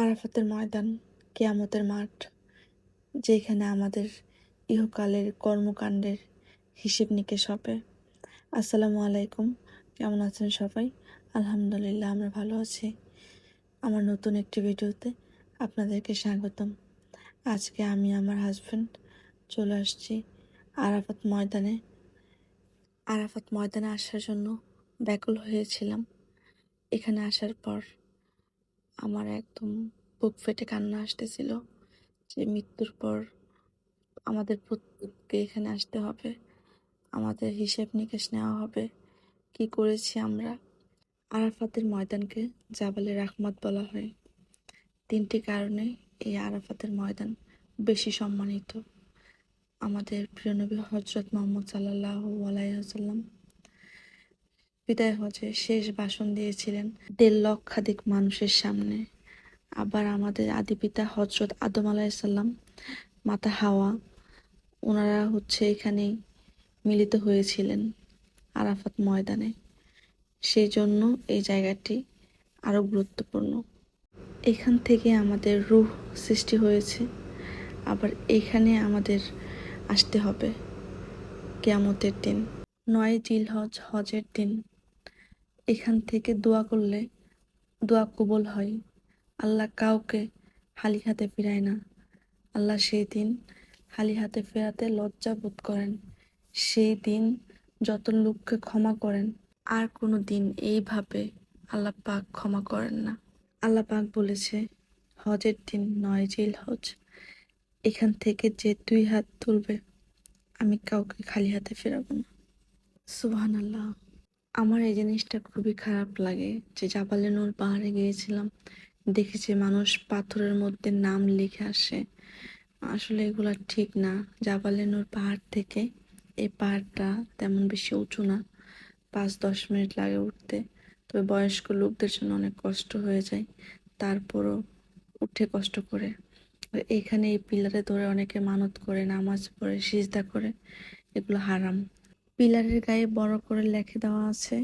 আরাফাতের ময়দান, কিয়ামতের মাঠ, যেখানে আমাদের ইহকালের কর্মকাণ্ডের হিসেব নিকেশ হবে। আসসালামু আলাইকুম, কেমন আছেন সবাই? আলহামদুলিল্লাহ, আমরা ভালো আছি। আমার নতুন একটি ভিডিওতে আপনাদেরকে স্বাগতম। আজকে আমি আমার হাজব্যান্ড চলে আসছি আরাফাত ময়দানে আসার জন্য ব্যাকুল হয়েছিলাম। এখানে আসার পর আমার একদম বুক ফেটে কান্না আসতেছিল যে মৃত্যুর পর আমাদের প্রত্যেককে এখানে আসতে হবে, আমাদের হিসেব নিকেশ নেওয়া হবে, কি করেছি আমরা। আরাফাতের ময়দানকে জাবালে রাহমাত বলা হয়। 3টি কারণে এই আরাফাতের ময়দান বেশি সম্মানিত। আমাদের প্রিয় নবী হজরত মুহাম্মদ সাল্লাল্লাহু আলাইহি ওয়াসাল্লাম বিদায় হজে শেষ ভাষণ দিয়েছিলেন 1.5 লক্ষাধিক মানুষের সামনে। আবার আমাদের আদি পিতা হজরত আদম আলাইহিসসালাম, মাতা হাওয়া, ওনারা এখানেই মিলিত হয়েছিলেন আরাফাত ময়দানে। সেই জন্য এই জায়গাটি আরো গুরুত্বপূর্ণ। এখান থেকে আমাদের রূহ সৃষ্টি হয়েছে। আবার এখানে আমাদের আসতে হবে কিয়ামতের দিন, 9 জিলহজ, হজের দিন। এখান থেকে দোয়া করলে দোয়া কবুল হয়। আল্লাহ কাউকে খালি হাতে ফিরায় না। আল্লাহ সেই দিন খালি হাতে ফেরাতে লজ্জা বোধ করেন। সেই দিন যত লোককে ক্ষমা করেন, আর কোনো দিন এইভাবে আল্লাহ পাক ক্ষমা করেন না। আল্লাহ পাক বলেছে হজের দিন 9 জিলহজ, এখান থেকে যে 2 হাত তুলবে আমি কাউকে খালি হাতে ফেরাবো না। সুবহানাল্লাহ। আমার এই জিনিসটা খুবই খারাপ লাগে যে জাবালে নূর পাহাড়ে গিয়েছিলাম, দেখেছি মানুষ পাথরের মধ্যে নাম লিখে আসে। আসলে এগুলা ঠিক না। জাবালে নূর পাহাড় থেকে এই পাহাড়টা তেমন বেশি উঁচু না, 5-10 মিনিট লাগে উঠতে। তবে বয়স্ক লোকদের জন্য অনেক কষ্ট হয়ে যায়, তারপরও উঠে কষ্ট করে। এখানে এই পিলারে ধরে অনেকে মানত করে, নামাজ পড়ে, সিজদা করে। এগুলো হারাম। পিলারের গায়ে বড় করে লিখে দেওয়া আছে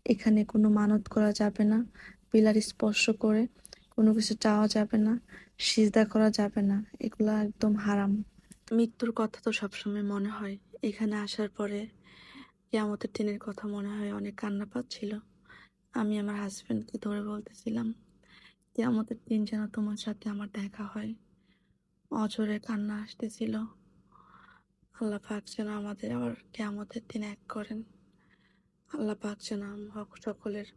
এখানে কোনো মানত করা যাবে না, পিলার স্পর্শ করে কোনো কিছু চাওয়া যাবে না, সিজদা করা যাবে না। এগুলো একদম হারাম। মৃত্যুর কথা তো সবসময় মনে হয়। এখানে আসার পরে কিয়ামতের দিনের কথা মনে হয়, অনেক কান্না পাচ্ছিল। আমি আমার হাজবেন্ডকে ধরে বলতেছিলাম, কিয়ামতের দিন যেন তোমার সাথে আমার দেখা হয়। অঝরে কান্না আসতেছিল। আল্লাহ পাক যেন আমাদের আবার কিয়ামতের দিন এক করেন। আল্লাহ পাক যেন সকলের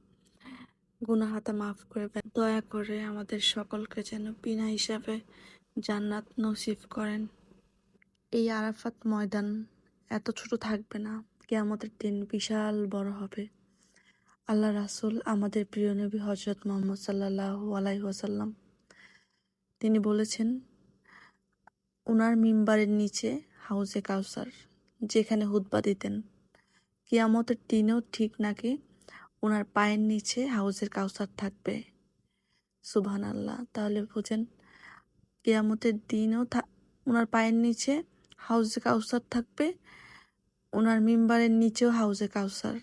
গুনাহ খাতা মাফ করে দয়া করে আমাদের সকলকে যেন বিনা হিসাবে জান্নাত নসিব করেন। এই আরাফাত ময়দান এত ছোট থাকবে না, কিয়ামতের দিন বিশাল বড় হবে। আল্লাহ রাসূল, আমাদের প্রিয় নবী হযরত মুহাম্মদ সাল্লাল্লাহু আলাইহি ওয়াসাল্লাম, তিনি বলেছেন ওনার মিম্বারের নিচে হাউজে কাউসার, যেখানে হুতবা দিতেন। কিয়ামতের দিনেও ঠিক নাকি ওনার পায়ের নিচে হাউজের কাউসার থাকবে। সুবহানাল্লাহ। তাহলে বুঝেন, কিয়ামতের দিনও ওনার পায়ের নিচে হাউজে কাউসার থাকবে, ওনার মিম্বারের নিচেও হাউজে কাউসার।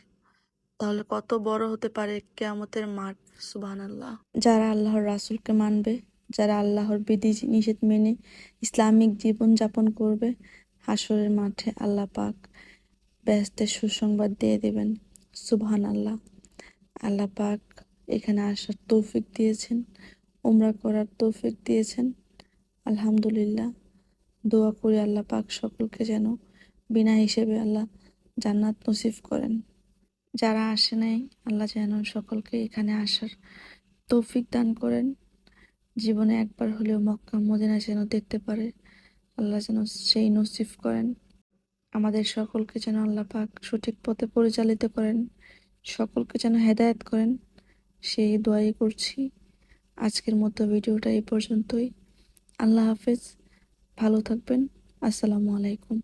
তাহলে কত বড় হতে পারে কিয়ামতের মাঠ। সুবহানাল্লাহ। যারা আল্লাহর রাসূলকে মানবে, যারা আল্লাহর বিধি নিষেধ মেনে ইসলামিক জীবন যাপন করবে, হাসরের মাঠে আল্লাহ পাক বেহেশতের সুসংবাদ দিয়ে দেবেন। সুবহানাল্লাহ। আল্লাহ পাক এখানে আসার তৌফিক দিয়েছেন, উমরা করার তৌফিক দিয়েছেন। আলহামদুলিল্লাহ। দোয়া করি আল্লাহ পাক সকলকে যেন বিনা হিসেবে আল্লাহ জান্নাত নসিব করেন। যারা আসে নাই, আল্লাহ যেন সকলকে এখানে আসার তৌফিক দান করেন। জীবনে একবার হলেও মক্কা মদিনা যেন দেখতে পারে, আল্লাহ যেন সেই নসিব করেন। আমাদের সকলকে যেন আল্লাহ পাক সঠিক পথে পরিচালিত করেন, সকলকে যেন হেদায়েত করেন, সেই দোয়াই করছি। আজকের মতো ভিডিওটা এই পর্যন্তই। আল্লাহ হাফেজ, ভালো থাকবেন। আসসালামু আলাইকুম।